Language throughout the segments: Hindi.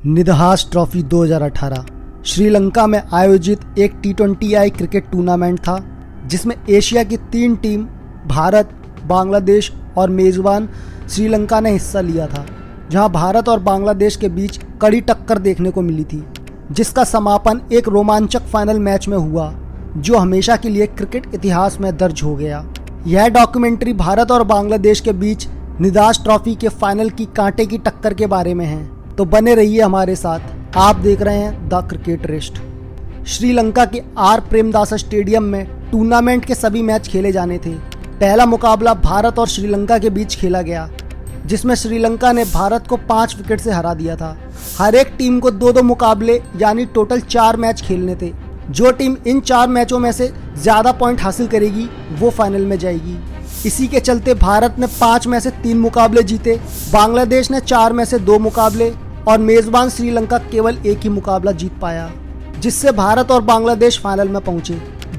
निदहास ट्रॉफी 2018 श्रीलंका में आयोजित एक T20I क्रिकेट टूर्नामेंट था जिसमें एशिया की 3 टीम भारत, बांग्लादेश और मेजबान श्रीलंका ने हिस्सा लिया था, जहां भारत और बांग्लादेश के बीच कड़ी टक्कर देखने को मिली थी, जिसका समापन एक रोमांचक फाइनल मैच में हुआ जो हमेशा के लिए क्रिकेट इतिहास में दर्ज हो गया। यह डॉक्यूमेंट्री भारत और बांग्लादेश के बीच निदहास ट्रॉफी के फाइनल की कांटे की टक्कर के बारे में है, तो बने रहिए हमारे साथ। आप देख रहे हैं द क्रिकेट रेस्ट। श्रीलंका के आर प्रेमदासा स्टेडियम में टूर्नामेंट के सभी मैच खेले जाने थे। पहला मुकाबला भारत और श्रीलंका के बीच खेला गया, जिसमें श्रीलंका ने भारत को 5 विकेट से हरा दिया था। हर एक टीम को 2-2 मुकाबले यानी टोटल 4 मैच खेलने थे। जो टीम इन 4 मैचों में से ज़्यादा पॉइंट हासिल करेगी वो फाइनल में जाएगी। इसी के चलते भारत ने 5 में से 3 मुकाबले जीते, बांग्लादेश ने 4 में से 2 मुकाबले और मेज़बान श्रीलंका केवल 1 ही मुकाबला जीत पाया, जिससे भारत और बांग्लादेश फाइनल में पहुंचे।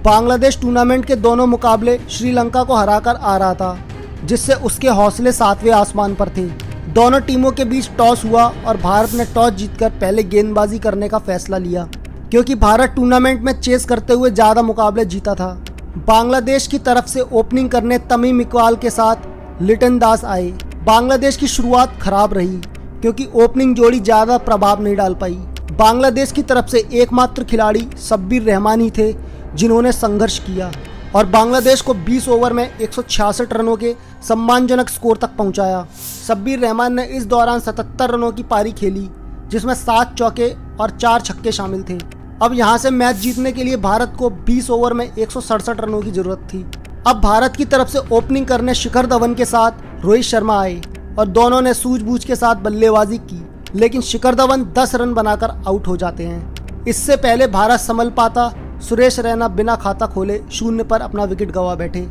बांग्लादेश टूर्नामेंट के दोनों मुकाबले श्रीलंका को हराकर आ रहा था, जिससे उसके हौसले 7वें आसमान पर थे। दोनों टीमों के बीच टॉस हुआ और भारत ने टॉस जीतकर पहले गेंदबाजी करने का फैसला लिया, क्योंकि भारत टूर्नामेंट में चेस करते हुए ज़्यादा मुकाबले जीता था। बांग्लादेश की तरफ से ओपनिंग करने तमीम इकबाल के साथ लिटन दास आए। बांग्लादेश की शुरुआत खराब रही क्योंकि ओपनिंग जोड़ी ज़्यादा प्रभाव नहीं डाल पाई। बांग्लादेश की तरफ से एकमात्र खिलाड़ी शब्बीर रहमान ही थे जिन्होंने संघर्ष किया और बांग्लादेश को 20 ओवर में 166 रनों के सम्मानजनक स्कोर तक पहुंचाया। शब्बीर रहमान ने इस दौरान 77 रनों की पारी खेली, जिसमें 7 चौके और 4 छक्के शामिल थे। अब यहां से मैच जीतने के लिए भारत को 20 ओवर में 167 रनों की जरूरत थी। अब भारत की तरफ से ओपनिंग करने शिखर धवन के साथ रोहित शर्मा आए और दोनों ने सूझबूझ के साथ बल्लेबाजी की, लेकिन शिखर धवन 10 रन बनाकर आउट हो जाते हैं। इससे पहले भारत संभल पाता, सुरेश रैना बिना खाता खोले 0 पर अपना विकेट गंवा बैठे।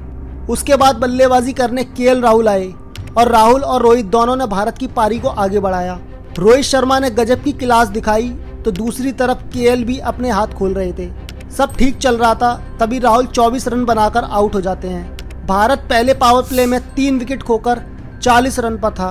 उसके बाद बल्लेबाजी करने केएल राहुल आए और राहुल और रोहित दोनों ने भारत की पारी को आगे बढ़ाया। रोहित शर्मा ने गजब की क्लास दिखाई तो दूसरी तरफ केएल भी अपने हाथ खोल रहे थे। सब ठीक चल रहा था, तभी राहुल 24 रन बनाकर आउट हो जाते हैं। भारत पहले पावर प्ले में 3 विकेट खोकर 40 रन पर था।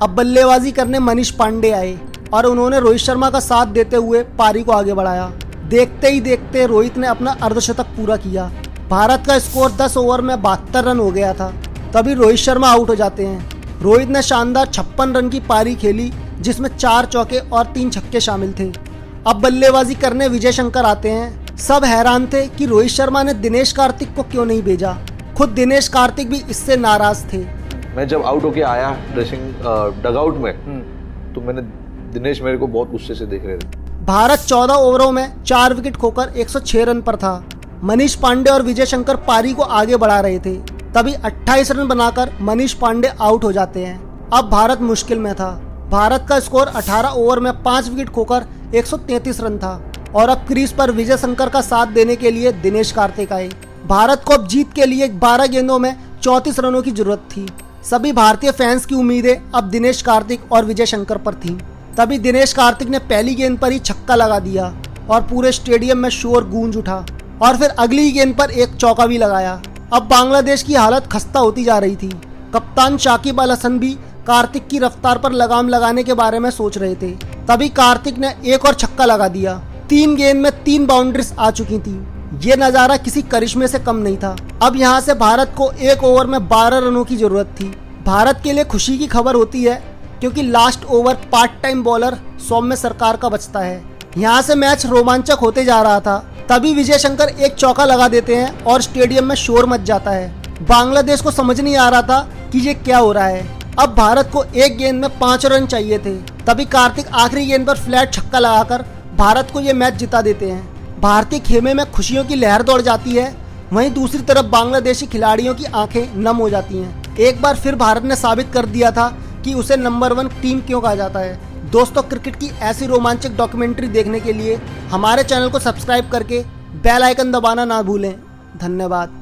अब बल्लेबाजी करने मनीष पांडे आए और उन्होंने रोहित शर्मा का साथ देते हुए पारी को आगे बढ़ाया। देखते ही देखते रोहित ने अपना अर्धशतक पूरा किया। भारत का स्कोर 10 ओवर में 72 रन हो गया था, तभी रोहित शर्मा आउट हो जाते हैं। रोहित ने शानदार 56 रन की पारी खेली, जिसमें 4 चौके और 3 छक्के शामिल थे। अब बल्लेबाजी करने विजय शंकर आते हैं। सब हैरान थे कि रोहित शर्मा ने दिनेश कार्तिक को क्यों नहीं भेजा। खुद दिनेश कार्तिक भी इससे नाराज थे। मैं जब आउट होके आया ड्रेसिंग डगआउट में, तो मैंने दिनेश मेरे को बहुत गुस्से से देख रहे थे। भारत 14 ओवरों में 4 विकेट खोकर 106 रन पर था। मनीष पांडे और विजय शंकर पारी को आगे बढ़ा रहे थे, तभी 28 रन बनाकर मनीष पांडे आउट हो जाते हैं। अब भारत मुश्किल में था। भारत का स्कोर 18 ओवर में 5 विकेट खोकर 133 रन था और अब क्रीज पर विजय शंकर का साथ देने के लिए दिनेश कार्तिक आए। भारत को अब जीत के लिए 12 गेंदों में 34 रनों की जरूरत थी। सभी भारतीय फैंस की उम्मीदें अब दिनेश कार्तिक और विजय शंकर पर थीं। तभी दिनेश कार्तिक ने पहली गेंद पर ही छक्का लगा दिया और पूरे स्टेडियम में शोर गूंज उठा और फिर अगली ही गेंद पर एक चौका भी लगाया। अब बांग्लादेश की हालत खस्ता होती जा रही थी। कप्तान शाकिब अल हसन भी कार्तिक की रफ्तार पर लगाम लगाने के बारे में सोच रहे थे। तभी कार्तिक ने एक और छक्का लगा दिया। 3 गेंद में 3 बाउंड्रीज आ चुकी थी। ये नज़ारा किसी करिश्मे से कम नहीं था। अब यहाँ से भारत को 1 ओवर में 12 रनों की जरूरत थी। भारत के लिए खुशी की खबर होती है क्योंकि last over part time bowler Soumya Sarkar का बचता है। यहाँ से मैच रोमांचक होते जा रहा था, तभी विजय शंकर एक चौका लगा देते हैं और स्टेडियम में शोर मच जाता है। बांग्लादेश को समझ नहीं आ रहा था कि ये क्या हो रहा है। अब भारत को 1 गेंद में 5 रन चाहिए थे, तभी कार्तिक आखिरी गेंद पर फ्लैट छक्का लगाकर भारत को ये मैच जिता देते हैं। भारतीय खेमे में खुशियों की लहर दौड़ जाती है, वहीं दूसरी तरफ बांग्लादेशी खिलाड़ियों की आंखें नम हो जाती हैं। एक बार फिर भारत ने साबित कर दिया था कि उसे नंबर 1 टीम क्यों कहा जाता है। दोस्तों, क्रिकेट की ऐसी रोमांचक डॉक्यूमेंट्री देखने के लिए हमारे चैनल को सब्सक्राइब करके बेल आइकन दबाना ना भूलें। धन्यवाद।